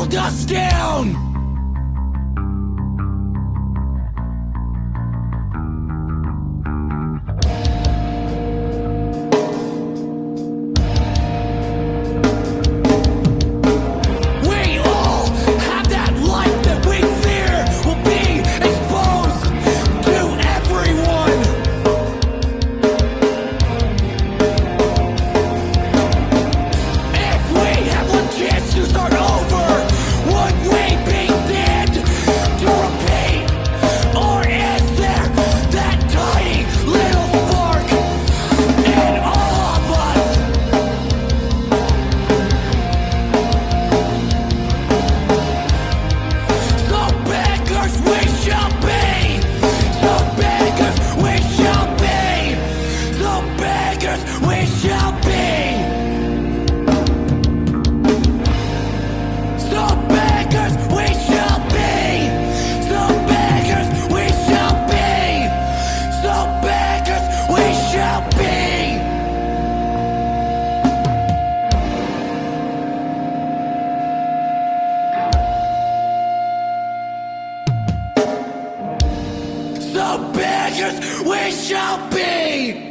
hold us down. So beggars we shall be.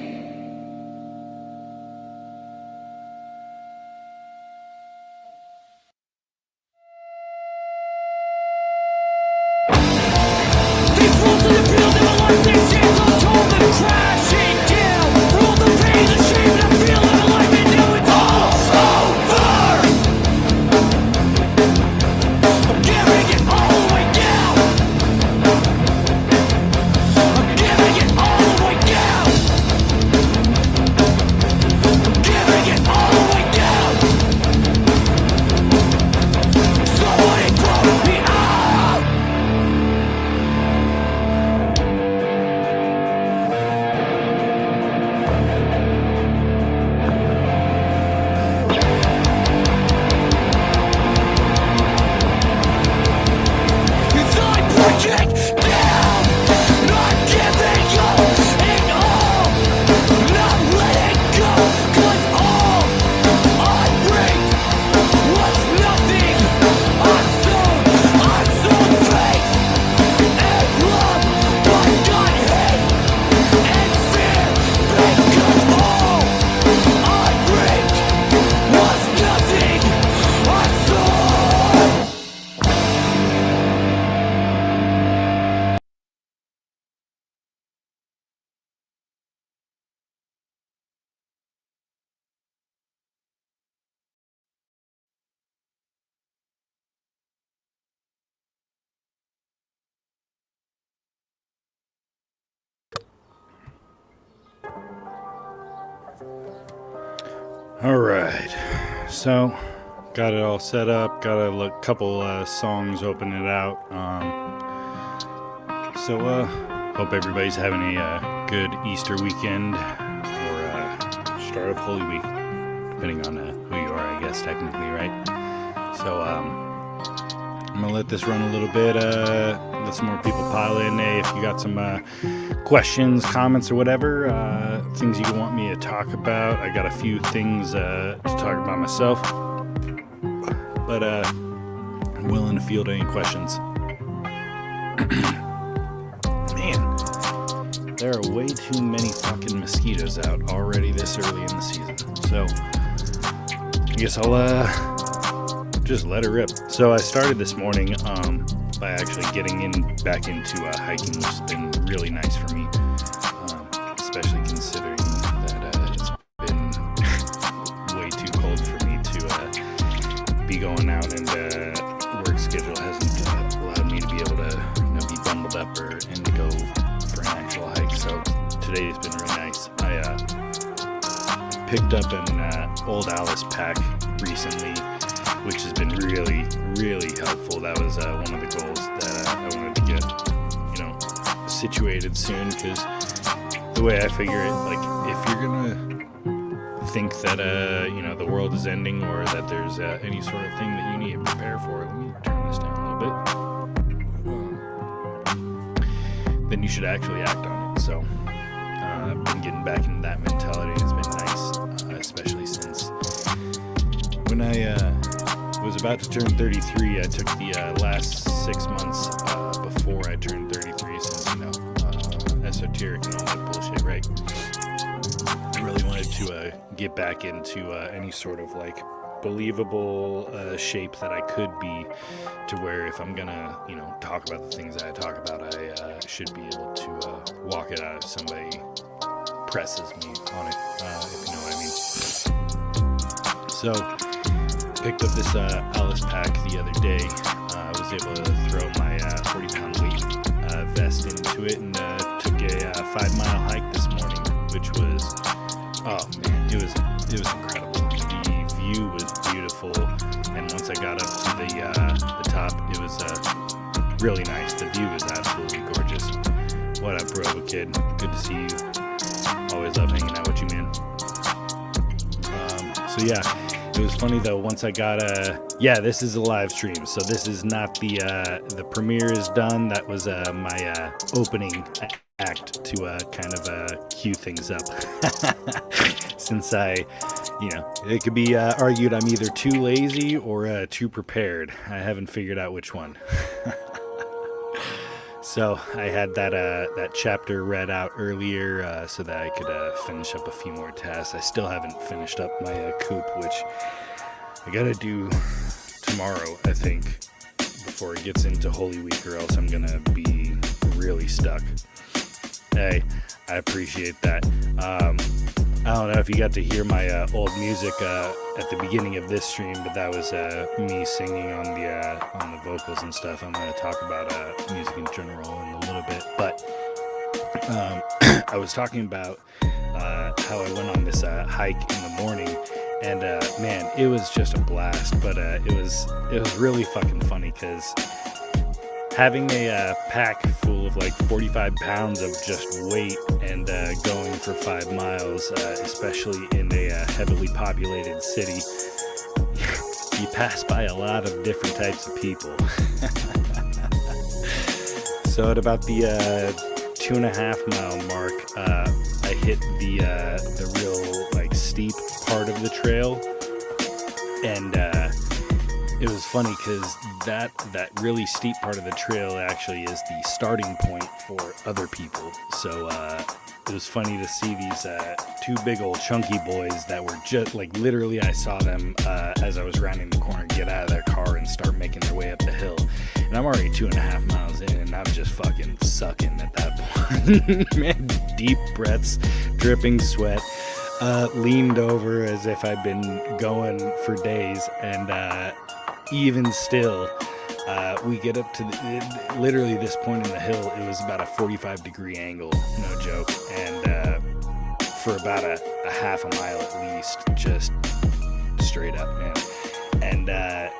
These rules of the building are like these chains on told and crashing down. All the pain, the shame, and the feeling of life, and now it's all over. I'm giving it all the way down. I'm giving it all the way down. I'm giving it all the way down. Somebody broke me out. As I break it down, not giving up at all, not letting go, 'cause all I reaped was nothing. I sown faith and love, but got hate and fear, because all I reaped was nothing. I sown. Alright, so got it all set up, got a couple songs, open it out. Hope everybody's having a good Easter weekend or start of Holy Week, depending on who you are, I guess, technically, right? So I'm gonna let this run a little bit, let some more people pile in. Hey, if you got some questions, comments, or whatever, things you want me to talk about, I got a few things to talk about myself, but I'm willing to field any questions. Man, there are way too many fucking mosquitoes out already this early in the season, so I guess I'll just let it rip. So I started this morning by actually getting back into hiking, which has been really nice for me, especially considering that it's been way too cold for me to be going out, and work schedule hasn't allowed me to be able to be bundled up and to go for an actual hike. So today has been really nice. I picked up an old Alice pack recently, which has been really, really helpful. That was one of the goals that I wanted to get, situated soon, because the way I figure it, like, if you're gonna think that, the world is ending, or that there's any sort of thing that you need to prepare for, let me turn this down a little bit, then you should actually act on it. So I've been getting back into that mentality. It's been nice, especially since when I was about to turn 33. I took the last 6 months before I turned 33, since, esoteric and all that bullshit, right? I really wanted to get back into any sort of like believable shape that I could be, to where if I'm gonna, talk about the things that I talk about, I should be able to walk it out if somebody presses me on it, if you know what I mean. So, picked up this Alice pack the other day. I was able to throw my 40-pound weight vest into it, and took a 5-mile hike this morning, which was, oh man, it was incredible. The view was beautiful, and once I got up to the top, it was really nice. The view was absolutely gorgeous. What up, bro, kid? Good to see you. Always love hanging out with you, man. So yeah, it was funny though. Once I got this is a live stream, so this is not the premiere is done. That was my opening act to kind of cue things up. Since it could be argued I'm either too lazy or too prepared. I haven't figured out which one. So I had that chapter read out earlier so that I could finish up a few more tasks. I still haven't finished up my coop, which I gotta do tomorrow, I think, before it gets into Holy Week, or else I'm gonna be really stuck. Hey, I appreciate that. I don't know if you got to hear my old music at the beginning of this stream, but that was me singing on the vocals and stuff. I'm going to talk about music in general in a little bit, but I was talking about how I went on this hike in the morning, and man, it was just a blast. But it was really fucking funny, because having a pack full of like 45 pounds of just weight and going for 5 miles, especially in a heavily populated city, you pass by a lot of different types of people. So at about the 2.5 mile mark, I hit the real like steep part of the trail, and it was funny because that really steep part of the trail actually is the starting point for other people. So it was funny to see these 2 big old chunky boys that were just like, literally I saw them as I was rounding the corner get out of their car and start making their way up the hill. And I'm already 2.5 miles in, and I'm just fucking sucking at that point. Man, deep breaths, dripping sweat, leaned over as if I'd been going for days, and even still, we get up to literally this point in the hill. It was about a 45-degree angle, no joke, and for about a half a mile at least, just straight up, man. And a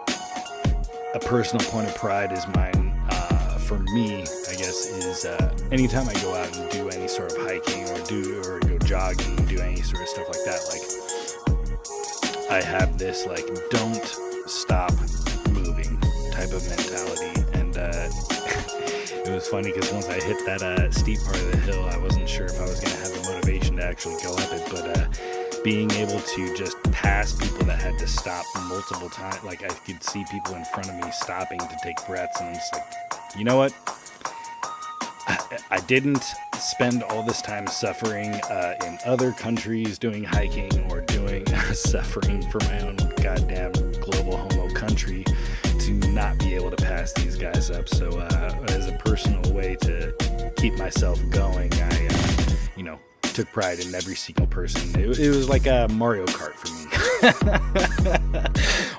personal point of pride is mine, for me, I guess, is anytime I go out and do any sort of hiking or go jogging, do any sort of stuff like that, like I have this like don't stop moving type of mentality. And it was funny because once I hit that steep part of the hill, I wasn't sure if I was going to have the motivation to actually go up it, but being able to just pass people that had to stop multiple times, like I could see people in front of me stopping to take breaths, and I'm just like, you know what? I didn't spend all this time suffering in other countries doing hiking or doing suffering for my own goddamn global homo country to not be able to pass these guys up. So as a personal way to keep myself going, I took pride in every single person. It was like a Mario Kart for me.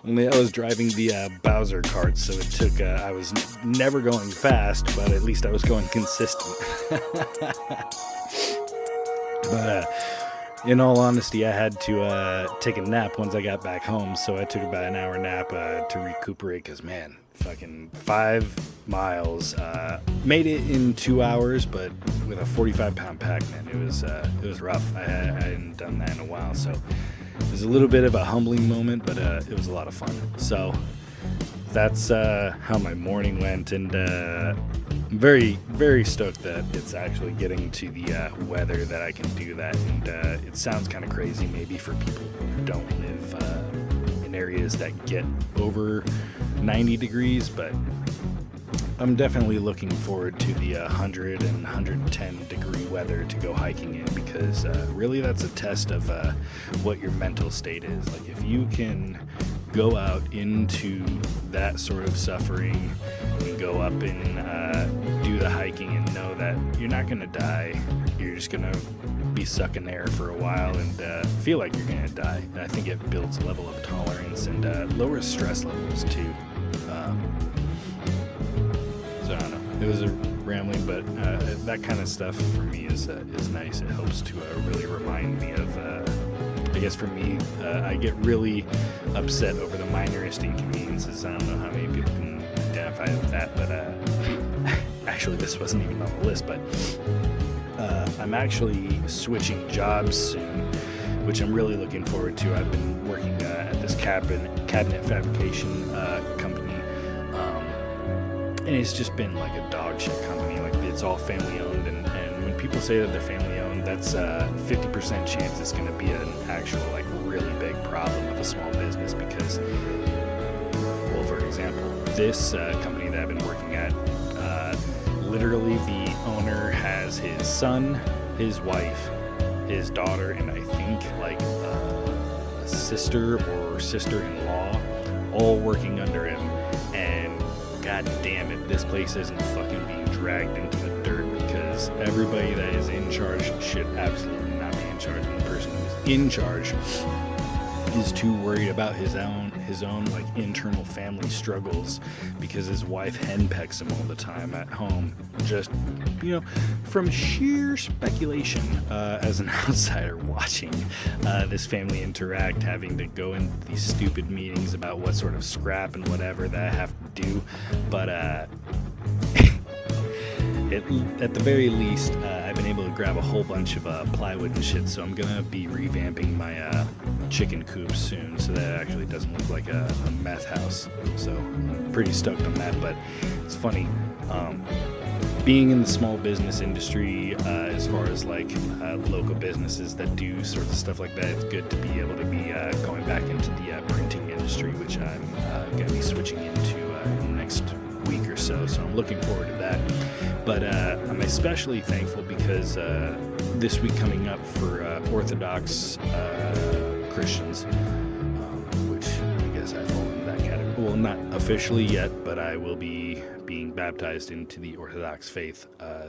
Only I was driving the Bowser kart, so it took, I was never going fast, but at least I was going consistent. But in all honesty, I had to take a nap once I got back home, so I took about an hour nap to recuperate, because man, fucking 5 miles, made it in 2 hours, but with a 45-pound pack, man, it was rough. I hadn't done that in a while, so it was a little bit of a humbling moment, but it was a lot of fun. So that's how my morning went, and I'm very, very stoked that it's actually getting to the weather that I can do that. And it sounds kind of crazy maybe for people who don't live in areas areas that get over 90 degrees, but I'm definitely looking forward to the 100 and 110 degree weather to go hiking in, because really that's a test of what your mental state is. Like, if you can go out into that sort of suffering and go up and do the hiking and know that you're not going to die, you're just going to be sucking air for a while and feel like you're going to die. And I think it builds a level of tolerance and lowers stress levels too. So I don't know. It was a rambling, but that kind of stuff for me is nice. It helps to really remind me of. I guess for me, I get really upset over the minorest inconveniences. I don't know how many people can identify with that, but actually, this wasn't even on the list. But I'm actually switching jobs soon, which I'm really looking forward to. I've been working at this cabinet fabrication company. And it's just been like a dog shit company. Like, it's all family owned, and when people say that they're family owned, that's 50% chance it's going to be an actual like really big problem with a small business. Because, well, for example, this company that I've been working at, literally the owner has his son, his wife, his daughter, and I think like a sister or sister-in-law all working under him. And god damn it, this place isn't fucking being dragged into the dirt, because everybody that is in charge should absolutely not be in charge. And the person who's in charge is too worried about his own like internal family struggles, because his wife henpecks him all the time at home, just, you know, from sheer speculation as an outsider watching this family interact, having to go into these stupid meetings about what sort of scrap and whatever that I have to do. But at the very least, I've been able to grab a whole bunch of plywood and shit, so I'm gonna be revamping my chicken coop soon, so that it actually doesn't look like a meth house. So I'm pretty stoked on that. But it's funny, being in the small business industry, as far as like local businesses that do sorts of stuff like that, it's good to be able to be going back into the printing industry, which I'm gonna be switching into in the next week or so. So I'm looking forward to that. But I'm especially thankful because this week coming up for Orthodox Christians, which I guess I fall into that category. Well, not officially yet, but I will be being baptized into the Orthodox faith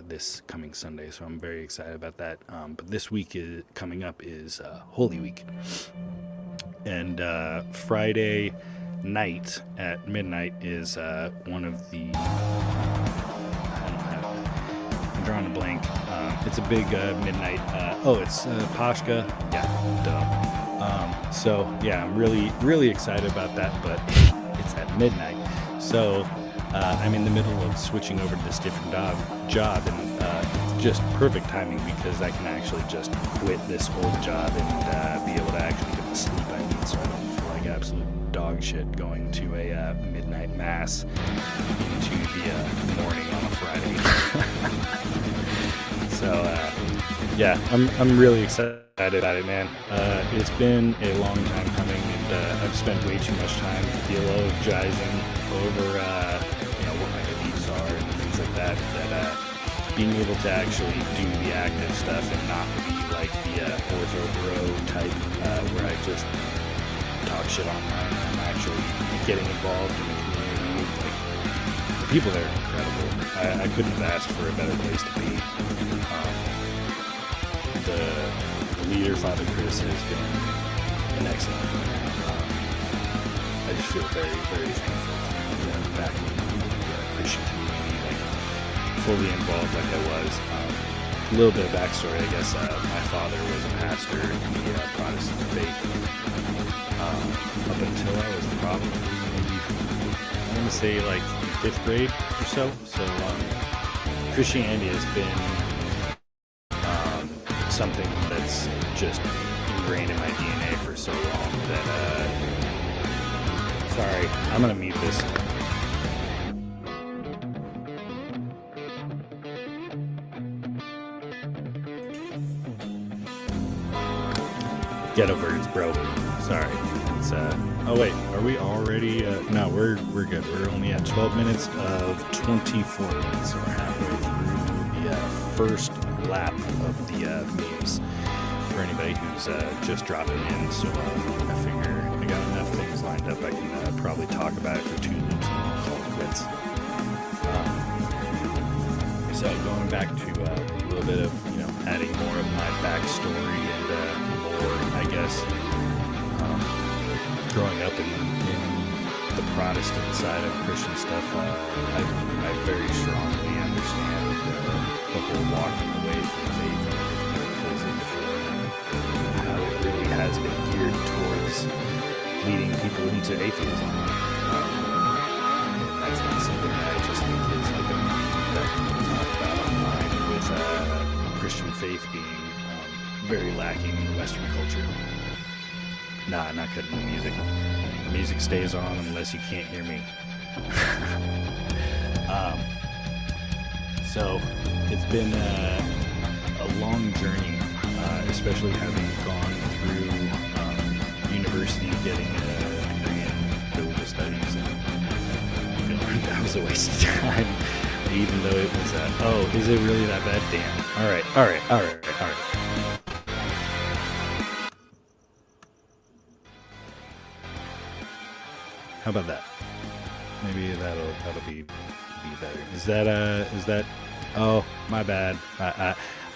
this coming Sunday. So I'm very excited about that. But this week coming up is Holy Week. And Friday night at midnight is one of the I'm drawing a blank. It's a big midnight. It's Pashka. Yeah, duh. So yeah, I'm really excited about that, but it's at midnight. So I'm in the middle of switching over to this different job, and it's just perfect timing, because I can actually just quit this old job and be able to actually get the sleep I need, so I don't feel like absolute dog shit going to a midnight mass into the morning on a Friday. So yeah, I'm really excited about it, man. It's been a long time coming, and I've spent way too much time theologizing over what my beliefs are and things like that. That being able to actually do the active stuff and not be like the ortho bro type where I just talk shit online. I'm actually getting involved in the community. Like, the people there are incredible. I couldn't have asked for a better place to be. The leader, Father Chris, has been an excellent. I just feel very, very thankful to be back in the Christian community, like fully involved like I was. A little bit of backstory, I guess. My father was a pastor in the Protestant faith up until I was probably maybe, I want to say like 5th grade or so. So Christianity has been something that's just ingrained in my DNA for so long that sorry, I'm gonna mute this. Ghetto birds, bro. Sorry. It's Oh wait, are we already? No, we're good. We're only at 12 minutes of 24 minutes, so we're halfway through the first lap of the memes for anybody who's just dropping in. So I figure I got enough things lined up. I can probably talk about it for 2 loops and I'll call it quits. So going back to a little bit of adding more of my backstory and more, I guess. Growing up in the Protestant side of Christian stuff, I very strongly understand the whole walking away from faith and everything that plays into it, and how it really has been geared towards leading people into atheism. And that's not something that I just think is like a meme that people talk about online, with Christian faith being very lacking in the Western culture. Nah, I'm not cutting the music. The music stays on unless you can't hear me. So it's been a long journey, especially having gone through university, getting a degree in biblical studies, and I feel like that was a waste of time. Even though it was, oh, is it really that bad? Damn. All right. How about that? Maybe that'll be better. Is that oh, my bad.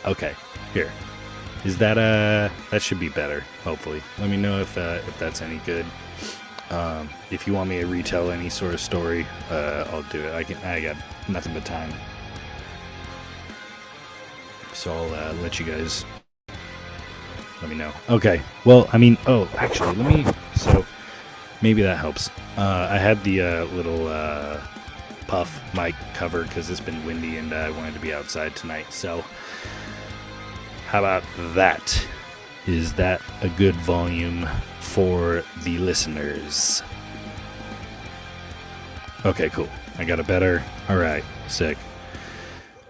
Okay, here. Is that that should be better, hopefully. Let me know if that's any good. If you want me to retell any sort of story, I'll do it. I got nothing but time. So I'll let you guys let me know. Okay. Well, I mean, actually, so maybe that helps. I had the little puff mic covered because it's been windy and I wanted to be outside tonight. So how about that? Is that a good volume for the listeners? Okay, cool. I got it better. All right, sick.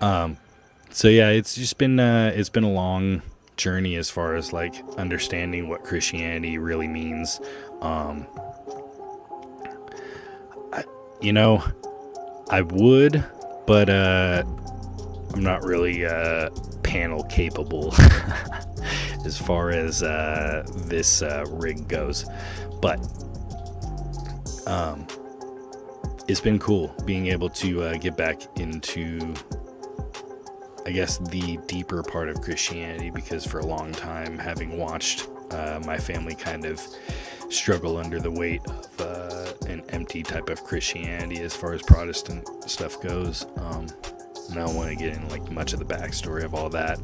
So yeah, it's just been a long journey as far as like understanding what Christianity really means. I would, but I'm not really panel capable as far as this rig goes. But it's been cool being able to get back into, I guess, the deeper part of Christianity, because for a long time, having watched my family kind of struggle under the weight of an empty type of Christianity as far as Protestant stuff goes. And I don't want to get into like much of the backstory of all that,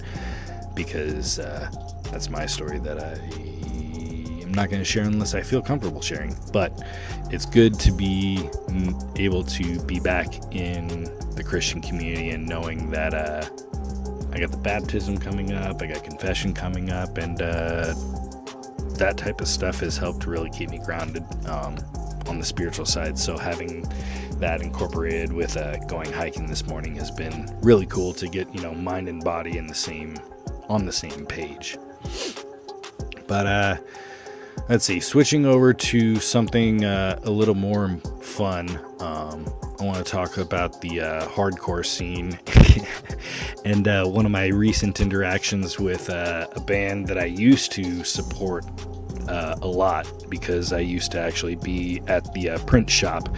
because that's my story that I'm not going to share unless I feel comfortable sharing. But it's good to be able to be back in the Christian community and knowing that I got the baptism coming up, I got confession coming up, and that type of stuff has helped really keep me grounded on the spiritual side. So having that incorporated with going hiking this morning has been really cool to get mind and body on the same page. But let's see, switching over to something a little more fun. I want to talk about the hardcore scene and one of my recent interactions with a band that I used to support a lot, because I used to actually be at the print shop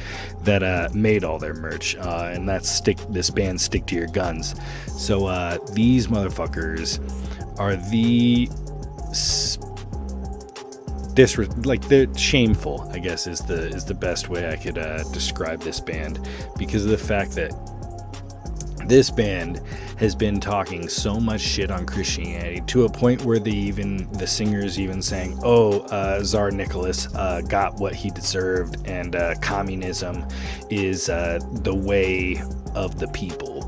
that made all their merch, and that's this band Stick to Your Guns. So these motherfuckers are they're shameful, I guess is the best way I could describe this band, because of the fact that this band has been talking so much shit on Christianity to a point where the singers even saying, Tsar Nicholas got what he deserved, and communism is the way of the people.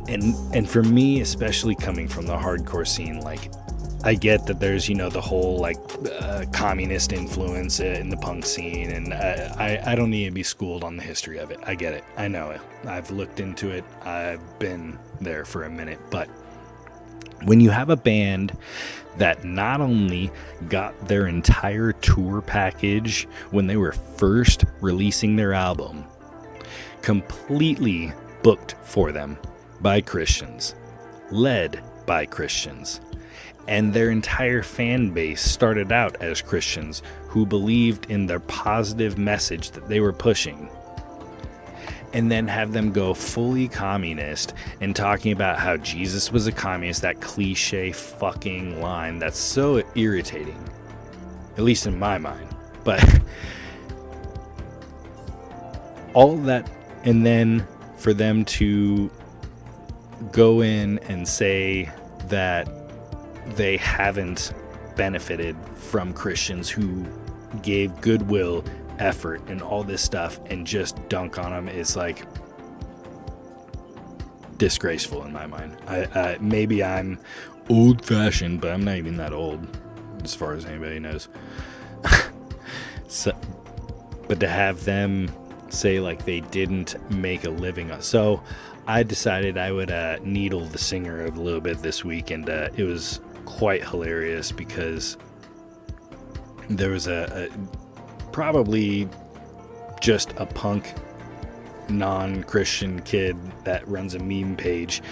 And for me, especially coming from the hardcore scene, like, I get that there's, the whole, communist influence in the punk scene, and I don't need to be schooled on the history of it. I get it. I know it. I've looked into it. I've been there for a minute. But When you have a band that not only got their entire tour package when they were first releasing their album completely booked for them by Christians, led by Christians, and their entire fan base started out as Christians who believed in their positive message that they were pushing, and then have them go fully communist and talking about how Jesus was a communist, that cliche fucking line that's so irritating, at least in my mind. But all that, and then for them to go in and say that they haven't benefited from Christians who gave goodwill, effort, and all this stuff, and just dunk on them is like disgraceful in my mind. I maybe I'm old-fashioned, but I'm not even that old, as far as anybody knows. So, but to have them say like they didn't make a living, so I decided I would needle the singer a little bit this week, and it was quite hilarious because there was a probably just a punk non-Christian kid that runs a meme page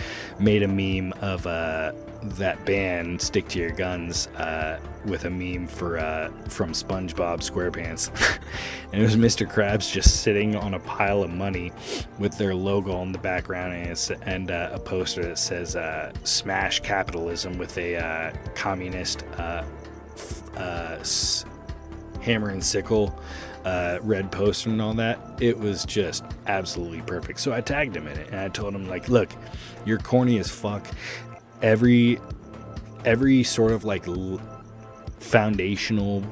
made a meme of that band Stick to Your Guns with a meme from SpongeBob SquarePants. And it was Mr. Krabs just sitting on a pile of money with their logo in the background, and a poster that says smash capitalism with a communist hammer and sickle red poster and all that. It was just absolutely perfect. So I tagged him in it, and I told him, like, look, you're corny as fuck. Every sort of like foundational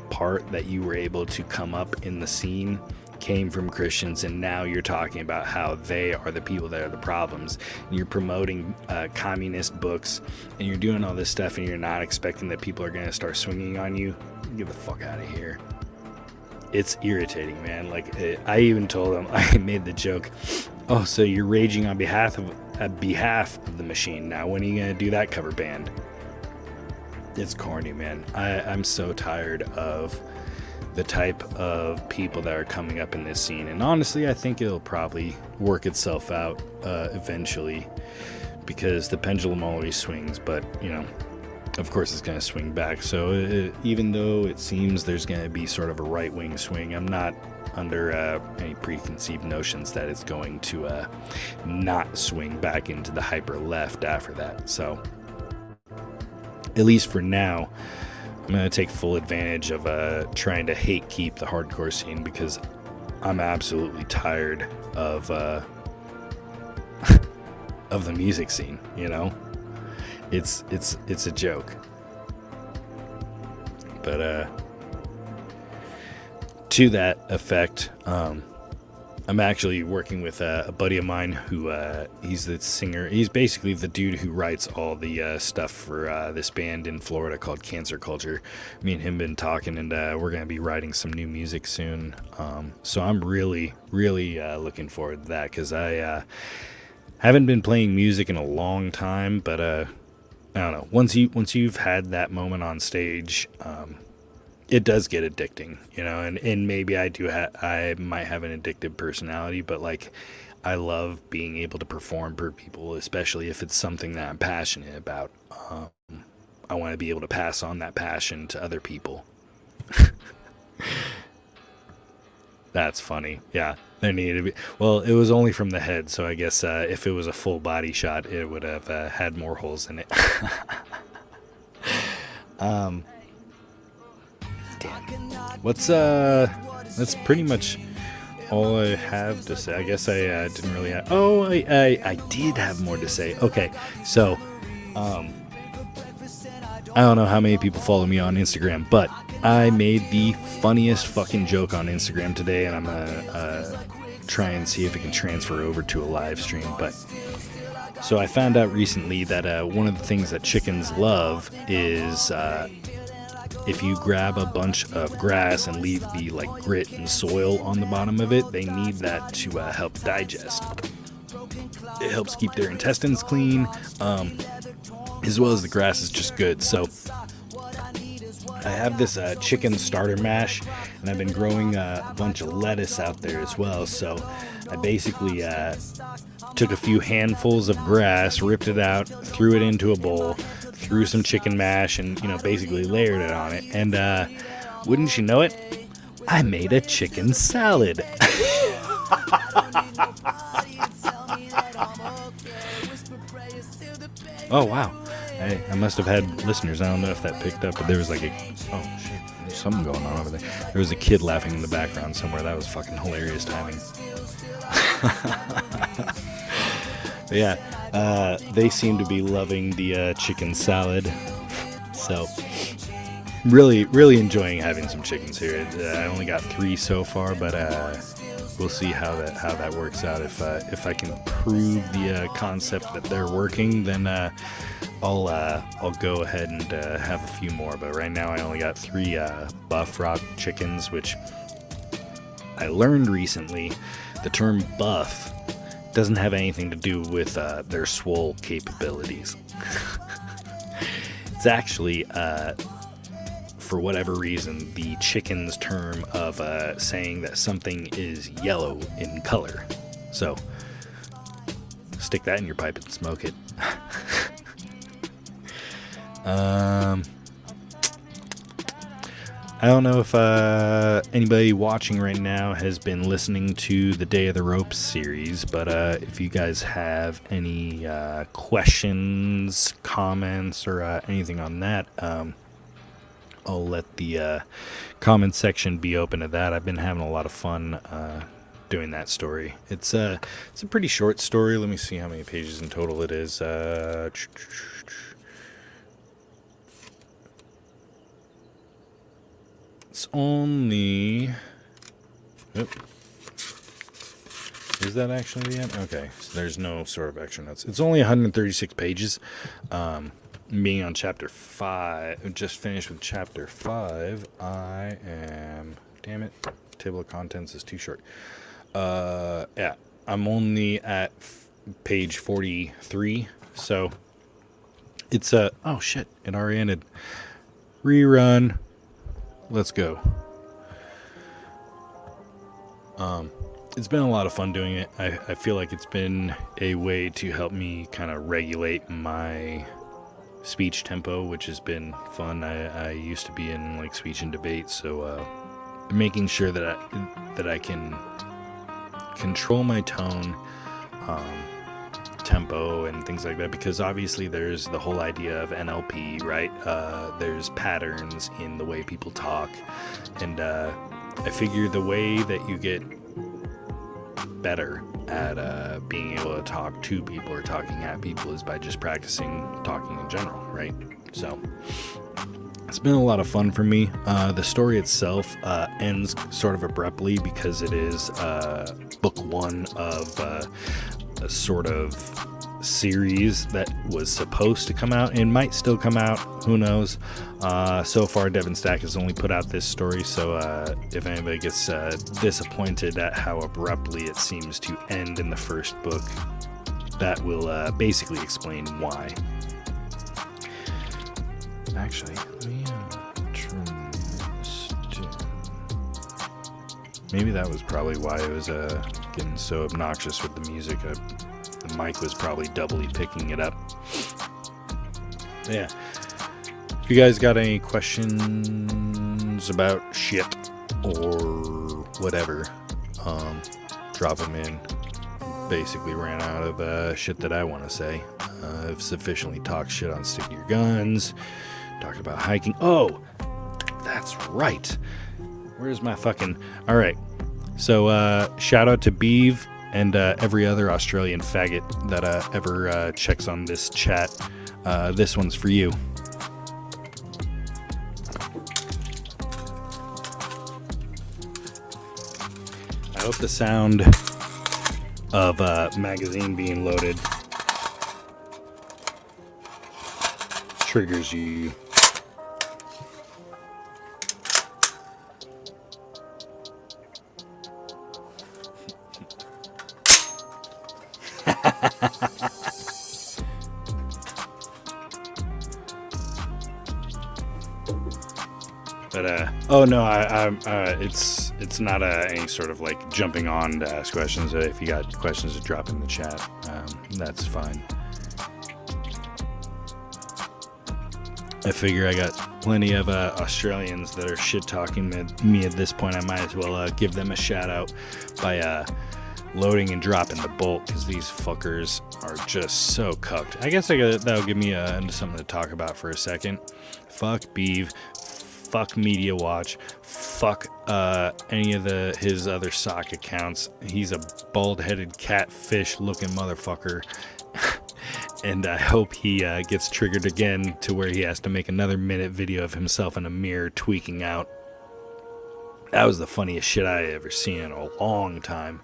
part that you were able to come up in the scene came from Christians, and now you're talking about how they are the people that are the problems, and you're promoting communist books, and you're doing all this stuff, and you're not expecting that people are going to start swinging on you. Get the fuck out of here. It's irritating, man. Like, I even told him, I made the joke, oh, so you're raging on behalf of the machine. Now when are you going to do that cover band? It's corny, man. I'm so tired of the type of people that are coming up in this scene, and honestly I think it'll probably work itself out eventually, because the pendulum always swings, but you know, of course it's going to swing back. So even though it seems there's going to be sort of a right-wing swing, I'm not under any preconceived notions that it's going to not swing back into the hyper left after that. So at least for now, I'm going to take full advantage of trying to hate keep the hardcore scene, because I'm absolutely tired of of the music scene, you know? It's a joke. But to that effect, I'm actually working with a buddy of mine who he's the singer. He's basically the dude who writes all the stuff for this band in Florida called Cancer Culture. Me and him been talking, and we're going to be writing some new music soon. So I'm really looking forward to that, because I haven't been playing music in a long time, but I don't know. Once you've had that moment on stage, it does get addicting, you know, and maybe I might have an addictive personality, but like, I love being able to perform for people, especially if it's something that I'm passionate about. I want to be able to pass on that passion to other people. That's funny. Yeah, there needed to be. Well, it was only from the head, so I guess if it was a full body shot, it would have had more holes in it. Damn. That's pretty much all I have to say. I guess I didn't really have... Oh, I did have more to say. Okay, so I don't know how many people follow me on Instagram, but I made the funniest fucking joke on Instagram today, and I'm gonna try and see if it can transfer over to a live stream. But so I found out recently that one of the things that chickens love is if you grab a bunch of grass and leave the like grit and soil on the bottom of it, they need that to help digest. It helps keep their intestines clean. as well as the grass is just good. So I have this chicken starter mash, and I've been growing a bunch of lettuce out there as well. So I basically took a few handfuls of grass, ripped it out, threw it into a bowl, threw some chicken mash, and basically layered it on it. And wouldn't you know it, I made a chicken salad. Oh wow. I must have had listeners. I don't know if that picked up, but there was like oh shit, there's something going on over there. There was a kid laughing in the background somewhere. That was fucking hilarious timing. But yeah, they seem to be loving the chicken salad. So really, really enjoying having some chickens here. I only got 3 so far, but we'll see how that works out. If I can prove the concept that they're working, then I'll go ahead and have a few more. But right now I only got 3 buff rock chickens, which I learned recently. The term buff doesn't have anything to do with their swole capabilities. It's actually, for whatever reason, the chicken's term of saying that something is yellow in color. So, stick that in your pipe and smoke it. I don't know if anybody watching right now has been listening to the Day of the Ropes series, but if you guys have any questions, comments, or anything on that, I'll let the comment section be open to that. I've been having a lot of fun doing that story. It's a pretty short story. Let me see how many pages in total it is. It's only... Is that actually the end? Okay, so there's no sort of extra notes. It's only 136 pages. Being on chapter 5, just finished with chapter 5, I am... Damn it, table of contents is too short. Yeah, I'm only at page 43, so it's oh shit, it already ended. Rerun. Let's go. It's been a lot of fun doing it. I feel like it's been a way to help me kind of regulate my speech tempo, which has been fun. I used to be in like speech and debate, so making sure that I can control my tone, tempo, and things like that, because obviously there's the whole idea of NLP, right? There's patterns in the way people talk, and I figure the way that you get better at being able to talk to people or talking at people is by just practicing talking in general, right? So it's been a lot of fun for me. The story itself ends sort of abruptly because it is book 1 of a sort of series that was supposed to come out and might still come out. Who knows? So far, Devin Stack has only put out this story, so if anybody gets disappointed at how abruptly it seems to end in the first book, that will basically explain why. Actually, let me turn this down. Maybe that was probably why it was getting so obnoxious with the music. The mic was probably doubly picking it up. Yeah. If you guys got any questions about shit or whatever, drop them in. Basically ran out of shit that I want to say. I've sufficiently talked shit on Stick to Your Guns. Talked about hiking. Oh, that's right. Where's my fucking... All right. So shout out to Beeve and every other Australian faggot that ever checks on this chat. This one's for you. I hope the sound of magazine being loaded triggers you. But oh no, it's not any sort of like jumping on to ask questions. If you got questions to drop in the chat, that's fine. I figure I got plenty of Australians that are shit talking me at this point. I might as well give them a shout out by loading and dropping the bolt, because these fuckers are just so cucked. I guess that'll give me something to talk about for a second. Fuck Beeve. Fuck Media Watch. Fuck any of his other sock accounts. He's a bald-headed catfish looking motherfucker. And I hope he gets triggered again to where he has to make another minute video of himself in a mirror tweaking out. That was the funniest shit I ever seen in a long time.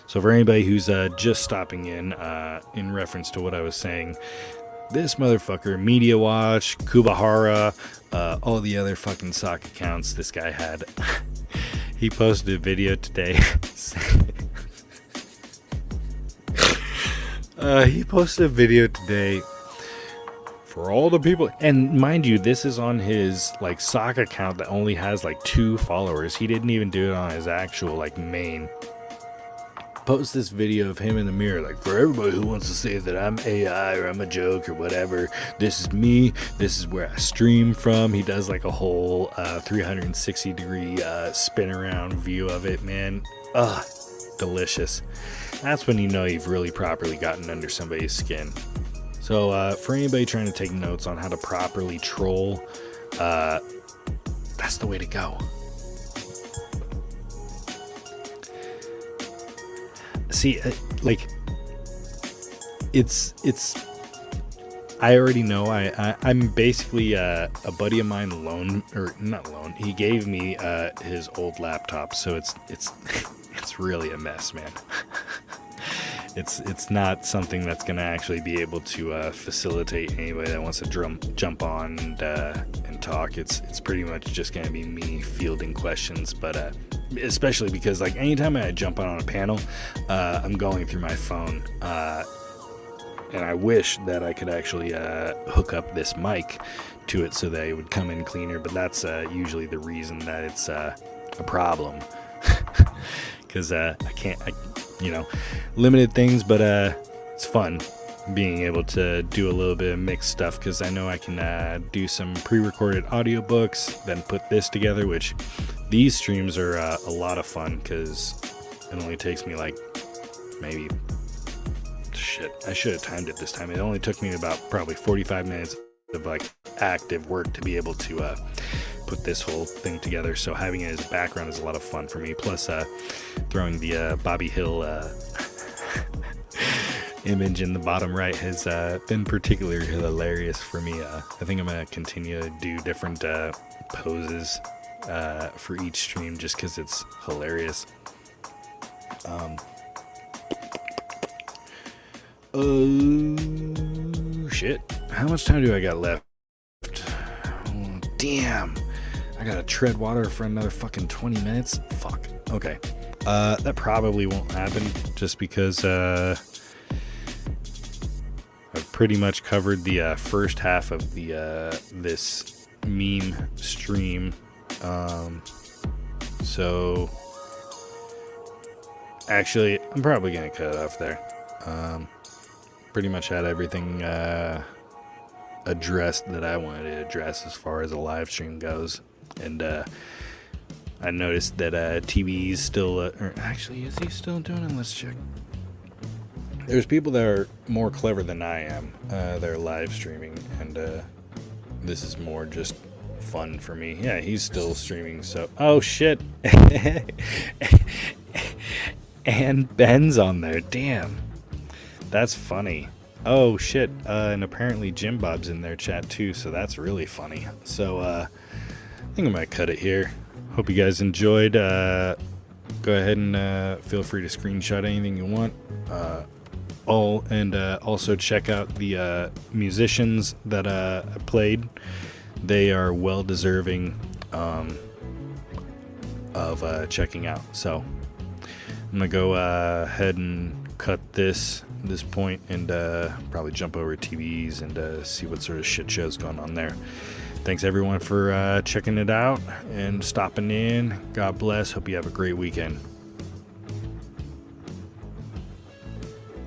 So for anybody who's just stopping in reference to what I was saying, this motherfucker, Media Watch, Kubahara, all the other fucking sock accounts this guy had, he posted a video today. He posted a video today for all the people, and mind you, this is on his like sock account that only has like 2 followers. He didn't even do it on his actual like main. Post this video of him in the mirror, like, for everybody who wants to say that I'm AI or I'm a joke or whatever, this is me, this is where I stream from. He does like a whole 360 degree spin around view of it, man. Delicious. That's when you know you've really properly gotten under somebody's skin. So for anybody trying to take notes on how to properly troll, that's the way to go. See, like, it's I already know. I'm basically a buddy of mine he gave me his old laptop, so it's really a mess, man. It's not something that's gonna actually be able to facilitate anybody that wants to jump on and talk. It's pretty much just gonna be me fielding questions, but especially because like anytime I jump on a panel, I'm going through my phone, and I wish that I could actually hook up this mic to it so that it would come in cleaner, but that's usually the reason that it's a problem. Because limited things, but it's fun being able to do a little bit of mixed stuff, because I know I can do some pre-recorded audiobooks, then put this together, which these streams are a lot of fun, because it only takes me like maybe, I should have timed it this time. It only took me about probably 45 minutes of like active work to be able to put this whole thing together. So having it as a background is a lot of fun for me. Plus throwing the Bobby Hill image in the bottom right has been particularly hilarious for me. I think I'm gonna continue to do different poses for each stream just because it's hilarious. Oh shit, how much time do I got left? Oh, damn, I gotta tread water for another fucking 20 minutes. Fuck. Okay. That probably won't happen just because I've pretty much covered the first half of the this meme stream. So actually I'm probably gonna cut it off there. Pretty much had everything addressed that I wanted to address as far as a live stream goes, and I noticed that TV's still, or actually, is he still doing it? Let's check. There's people that are more clever than I am. They're live streaming, and this is more just fun for me. Yeah, he's still streaming. So, oh shit, and Ben's on there. Damn, that's funny. Oh shit, and apparently Jim Bob's in their chat too. So that's really funny. So I think I might cut it here. Hope you guys enjoyed. Go ahead and feel free to screenshot anything you want. Also check out the musicians that I played. They are well deserving of checking out. So I'm gonna go ahead and cut this point and probably jump over TVs and see what sort of shit show's going on there. Thanks everyone for checking it out and stopping in. God bless. Hope you have a great weekend.